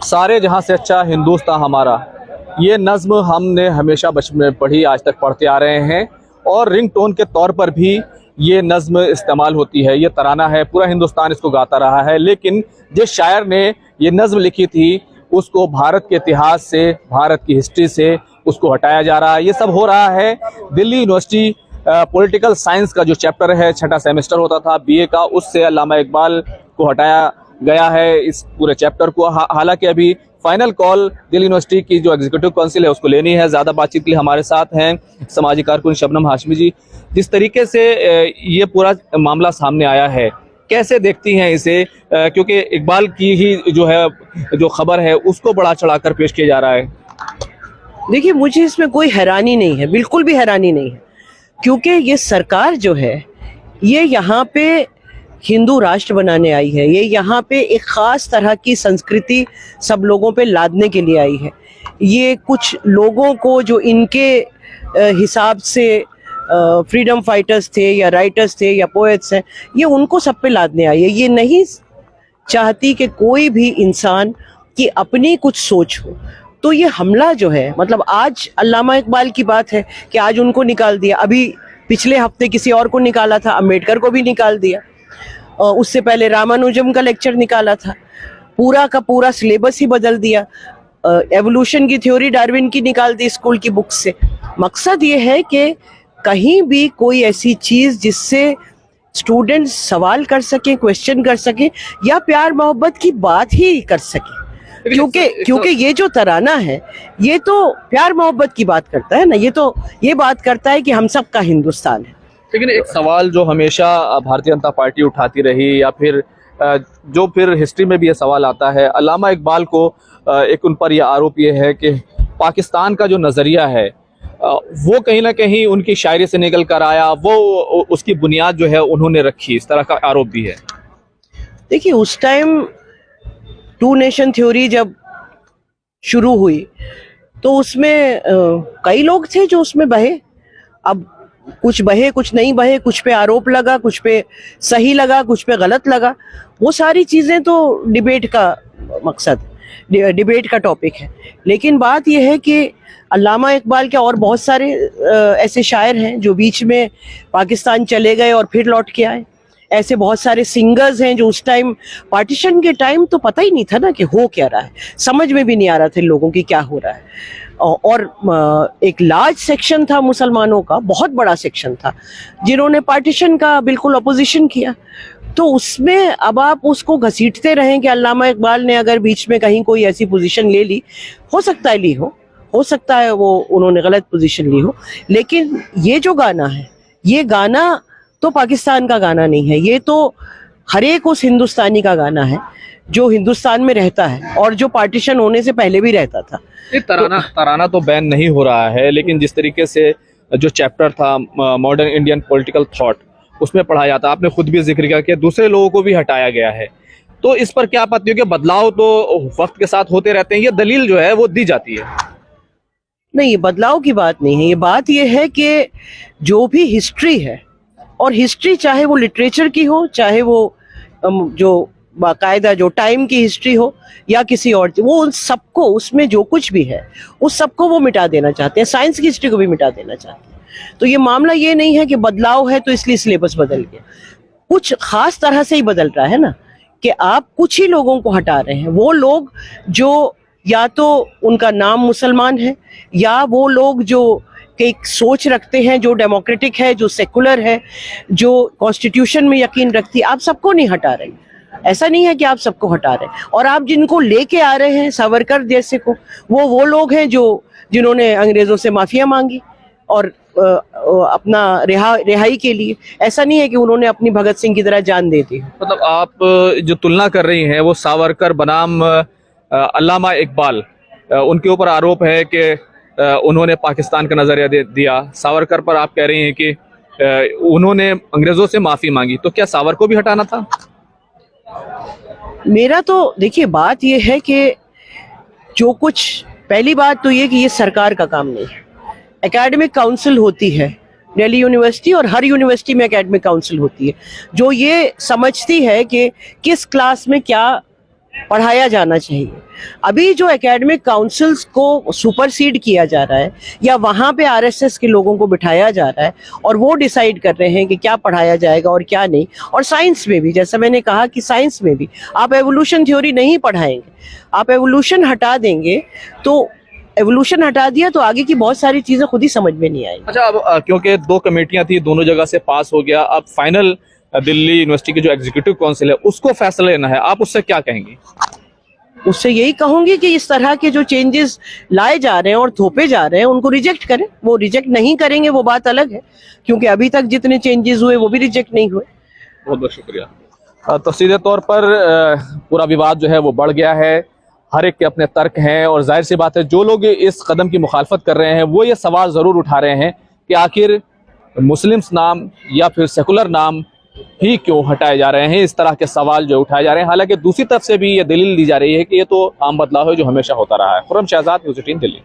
सारे जहां से अच्छा हिंदुस्तान हमारा, ये नज़्म हमने हमेशा बचपन में पढ़ी, आज तक पढ़ते आ रहे हैं और रिंग टोन के तौर पर भी ये नज़्म इस्तेमाल होती है। ये तराना है, पूरा हिंदुस्तान इसको गाता रहा है। लेकिन जिस शायर ने ये नज़्म लिखी थी उसको भारत के इतिहास से, भारत की हिस्ट्री से उसको हटाया जा रहा है। ये सब हो रहा है दिल्ली यूनिवर्सिटी पॉलिटिकल साइंस का जो चैप्टर है, छठा सेमेस्टर होता था बीए का, उससे अल्लामा इकबाल को हटाया गया है इस पूरे चैप्टर को। हालांकि अभी फाइनल कॉल दिल्ली यूनिवर्सिटी की जो एग्जीक्यूटिव काउंसिल है उसको लेनी है। ज़्यादा बातचीत के लिए हमारे साथ हैं समाजी कारकुन शबनम हाशमी जी। जिस तरीके से ये पूरा मामला सामने आया है, कैसे देखती हैं इसे? क्योंकि इकबाल की ही जो खबर है उसको बढ़ा चढ़ाकर पेश किया जा रहा है। देखिए, मुझे इसमें कोई हैरानी नहीं है, बिल्कुल भी हैरानी नहीं है, क्योंकि ये सरकार जो है ये यहाँ पे हिंदू राष्ट्र बनाने आई है। ये यहाँ पे एक ख़ास तरह की संस्कृति सब लोगों पे लादने के लिए आई है। ये कुछ लोगों को जो इनके हिसाब से फ्रीडम फाइटर्स थे या राइटर्स थे या पोएट्स हैं, ये उनको सब पे लादने आई है। ये नहीं चाहती कि कोई भी इंसान की अपनी कुछ सोच हो। तो ये हमला जो है, मतलब आज अल्लामा इकबाल की बात है कि आज उनको निकाल दिया, अभी पिछले हफ्ते किसी और को निकाला था, अम्बेडकर को भी निकाल दिया, उससे पहले रामानुजम का लेक्चर निकाला था, पूरा का पूरा सिलेबस ही बदल दिया, एवोल्यूशन की थ्योरी डार्विन की निकाल दी स्कूल की बुक से। मकसद ये है कि कहीं भी कोई ऐसी चीज़ जिससे स्टूडेंट्स सवाल कर सकें, क्वेश्चन कर सकें या प्यार मोहब्बत की बात ही कर सकें, क्योंकि ये जो तराना है ये तो प्यार मोहब्बत की बात करता है ना, ये बात करता है कि हम सब का हिंदुस्तान है। लेकिन एक सवाल जो हमेशा भारतीय जनता पार्टी उठाती रही, या फिर जो फिर हिस्ट्री में भी ये सवाल आता है, अल्लामा इकबाल को एक उन पर यह आरोप ये है कि पाकिस्तान का जो नज़रिया है वो कहीं ना कहीं उनकी शायरी से निकल कर आया, वो उसकी बुनियाद जो है उन्होंने रखी, इस तरह का आरोप भी है। देखिए, उस टाइम टू नेशन थ्योरी जब शुरू हुई तो उसमें कई लोग थे जो उसमें बहे। अब कुछ बहे, कुछ नहीं बहे, कुछ पे आरोप लगा, कुछ पे सही लगा, कुछ पे गलत लगा। वो सारी चीज़ें तो डिबेट का मकसद, डिबेट का टॉपिक है। लेकिन बात यह है कि अल्लामा इकबाल के और बहुत सारे ऐसे शायर हैं जो बीच में पाकिस्तान चले गए और फिर लौट के आए। ऐसे बहुत सारे सिंगर्स हैं जो उस टाइम, पार्टीशन के टाइम तो पता ही नहीं था ना कि हो क्या रहा है, समझ में भी नहीं आ रहा था लोगों की क्या हो रहा है। और एक लार्ज सेक्शन था मुसलमानों का, बहुत बड़ा सेक्शन था, जिन्होंने पार्टीशन का बिल्कुल अपोजिशन किया। तो उसमें अब आप उसको घसीटते रहें कि अल्लामा इकबाल ने अगर बीच में कहीं कोई ऐसी पोजीशन ले ली, हो सकता है ली हो सकता है वो उन्होंने गलत पोजीशन ली हो, लेकिन ये जो गाना है, ये गाना तो पाकिस्तान का गाना नहीं है, ये तो हर एक उस हिंदुस्तानी का गाना है जो हिंदुस्तान में रहता है और जो पार्टीशन होने से पहले भी रहता था। तराना तो बैन नहीं हो रहा है, लेकिन जिस तरीके से जो चैप्टर था मॉडर्न इंडियन पॉलिटिकल थॉट, उसमें पढ़ा जाता, आपने खुद भी जिक्र किया कि दूसरे लोगों को भी हटाया गया है। तो इस पर क्या आपत्ति हो कि बदलाव तो वक्त के साथ होते रहते हैं, ये दलील जो है वो दी जाती है? नहीं, ये बदलाव की बात नहीं है, ये बात ये है कि जो भी हिस्ट्री है, और हिस्ट्री चाहे वो लिटरेचर की हो, चाहे वो जो बाकायदा जो टाइम की हिस्ट्री हो या किसी और, वो उन सबको, उसमें जो कुछ भी है उस सबको वो मिटा देना चाहते हैं, साइंस की हिस्ट्री को भी मिटा देना चाहते हैं। तो ये मामला ये नहीं है कि बदलाव है तो इसलिए सिलेबस बदल गया, कुछ खास तरह से ही बदल रहा है ना, कि आप कुछ ही लोगों को हटा रहे हैं। वो लोग जो या तो उनका नाम मुसलमान है, या वो लोग जो एक सोच रखते हैं जो डेमोक्रेटिक है, जो सेकुलर है, जो कॉन्स्टिट्यूशन में यकीन रखती है, आप सबको नहीं हटा रहे। ऐसा नहीं है कि आप सबको हटा रहे हैं। और आप जिनको लेके आ रहे हैं, सावरकर जैसे को, वो लोग हैं जिन्होंने अंग्रेजों से माफिया मांगी और अपना रिहाई के लिए। ऐसा नहीं है कि उन्होंने अपनी भगत सिंह की तरह जान दे दी। मतलब आप जो तुलना कर रही हैं वो सावरकर बनाम अल्लामा इकबाल, उनके ऊपर आरोप है कि उन्होंने पाकिस्तान का नजरिया दिया। सावरकर पर आप कह रही हैं कि उन्होंने अंग्रेजों से माफी मांगी, तो क्या सावरकर को भी हटाना था? मेरा तो देखिए, बात यह है कि जो कुछ, पहली बात तो ये कि ये सरकार का काम नहीं है। एकेडमिक काउंसिल होती है दिल्ली यूनिवर्सिटी, और हर यूनिवर्सिटी में एकेडमिक काउंसिल होती है, जो ये समझती है कि किस क्लास में क्या पढ़ाया जाना चाहिए। अभी जो एकेडमिक काउंसिल्स को सुपरसीड किया जा रहा है या वहाँ पे आरएसएस के लोगों को बिठाया जा रहा है और वो डिसाइड कर रहे हैं कि क्या पढ़ाया जाएगा और क्या नहीं। और साइंस में भी, जैसा मैंने कहा कि साइंस में भी आप एवोल्यूशन थ्योरी नहीं पढ़ाएंगे, आप एवोल्यूशन हटा देंगे तो एवोल्यूशन हटा दिया तो आगे की बहुत सारी चीजें खुद ही समझ में नहीं आएंगी। अच्छा, अब क्योंकि 2 कमेटियां थी, दोनों जगह से पास हो गया, अब फाइनल दिल्ली यूनिवर्सिटी की जो एग्जीक्यूटिव काउंसिल है उसको फैसला लेना है, आप उससे क्या कहेंगी? उससे यही कहूंगी कि इस तरह के जो चेंजेस लाए जा रहे हैं और थोपे जा रहे हैं उनको रिजेक्ट करें। वो रिजेक्ट नहीं करेंगे वो बात अलग है, क्योंकि अभी तक जितने चेंजेस हुए वो भी रिजेक्ट नहीं हुए। बहुत बहुत शुक्रिया। तो सीधे तौर पर पूरा विवाद जो है वो बढ़ गया है, हर एक के अपने तर्क हैं और जाहिर सी बात है जो लोग इस कदम की मुखालफत कर रहे हैं वो ये सवाल ज़रूर उठा रहे हैं कि आखिर मुस्लिम्स नाम या फिर सेकुलर नाम ही क्यों हटाए जा रहे हैं। इस तरह के सवाल जो उठाए जा रहे हैं, हालांकि दूसरी तरफ से भी ये दलील दी जा रही है कि ये तो आम बदलाव है जो हमेशा होता रहा है। खुर्रम शहजाद, न्यूज़ 18 दिल्ली।